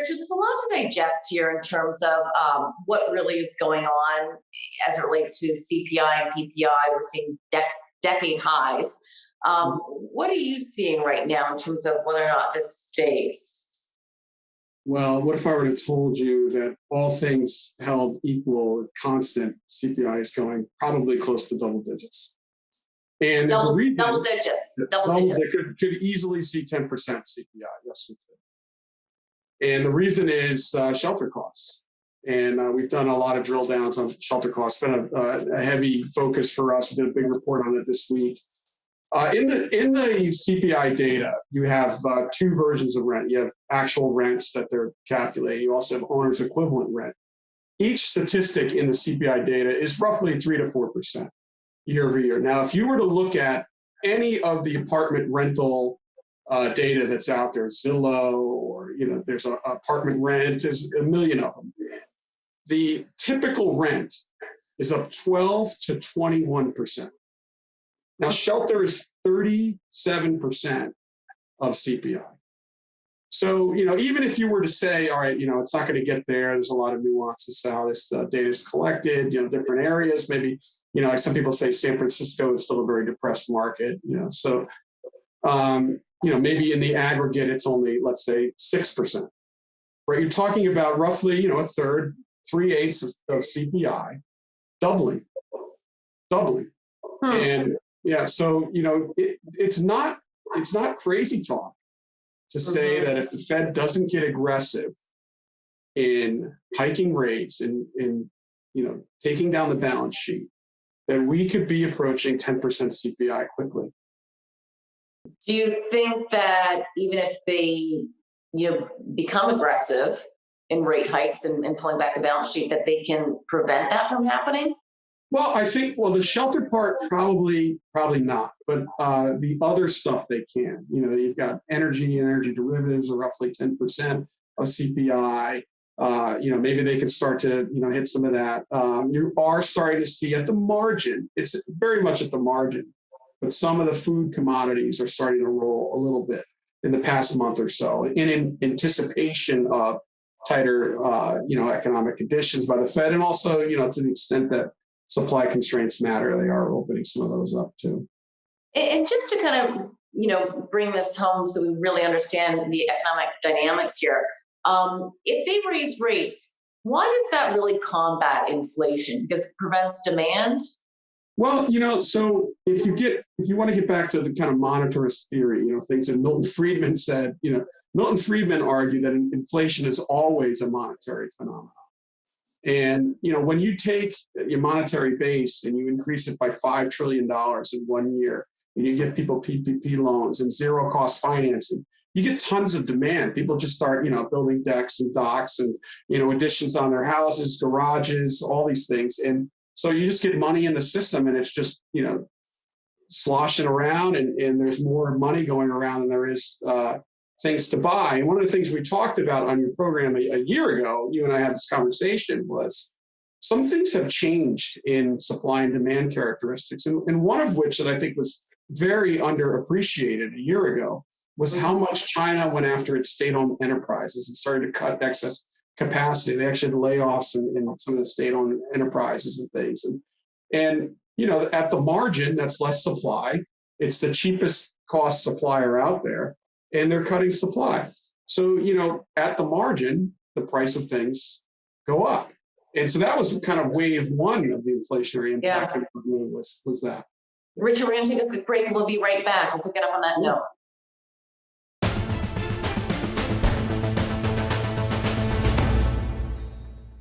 Richard, there's a lot to digest here in terms of what really is going on as it relates to CPI and PPI. We're seeing decade highs. What are you seeing right now in terms of whether or not this stays? Well, what if I were to told you that all things held equal, constant, CPI is going probably close to double digits? And there's a reason. Double digits. Double digits. They could easily see 10% CPI. Yes, we could. And the reason is shelter costs. And we've done a lot of drill downs on shelter costs. It's been a heavy focus for us. We did a big report on it this week. In the CPI data, you have two versions of rent. You have actual rents that they're calculating. You also have owner's equivalent rent. Each statistic in the CPI data is roughly 3 to 4% year over year. Now, if you were to look at any of the apartment rental data that's out there, Zillow, or there's an apartment rent, there's a million of them. The typical rent is up 12 to 21%. Now, shelter is 37% of CPI. So, even if you were to say, all right, it's not going to get there, there's a lot of nuances to how this data is collected, different areas, maybe, like some people say San Francisco is still a very depressed market, so, maybe in the aggregate, it's only, let's say, 6%, right? You're talking about roughly, a third, 3/8 of CPI doubling. And yeah, so, it's not crazy talk to say that if the Fed doesn't get aggressive in hiking rates and taking down the balance sheet, then we could be approaching 10% CPI quickly. Do you think that even if they become aggressive in rate hikes and pulling back the balance sheet, that they can prevent that from happening? Well, I think, the shelter part, probably not. But the other stuff they can. You've got energy and energy derivatives are roughly 10% of CPI. Maybe they can start to, hit some of that. You are starting to see at the margin, it's very much at the margin, but some of the food commodities are starting to roll a little bit in the past month or so in anticipation of tighter, economic conditions by the Fed. And also, to the extent that supply constraints matter, they are opening some of those up too. And just to kind of, bring this home so we really understand the economic dynamics here, if they raise rates, why does that really combat inflation? Because it prevents demand? Well, so if you want to get back to the kind of monetarist theory, things that Milton Friedman said, Milton Friedman argued that inflation is always a monetary phenomenon. And, when you take your monetary base and you increase it by $5 trillion in 1 year, and you give people PPP loans and zero cost financing, you get tons of demand. People just start, building decks and docks and, additions on their houses, garages, all these things. And so you just get money in the system and it's just, sloshing around and there's more money going around than there is things to buy. And one of the things we talked about on your program a year ago, you and I had this conversation, was some things have changed in supply and demand characteristics. And one of which that I think was very underappreciated a year ago was how much China went after its state-owned enterprises and started to cut excess capacity. They actually had layoffs in some of the state-owned enterprises and things. And at the margin, that's less supply. It's the cheapest cost supplier out there, and they're cutting supply. So, at the margin, the price of things go up. And so that was kind of wave one of the inflationary impact was that. Richard, we're going to take a quick break. We'll be right back. We'll pick it up on that note.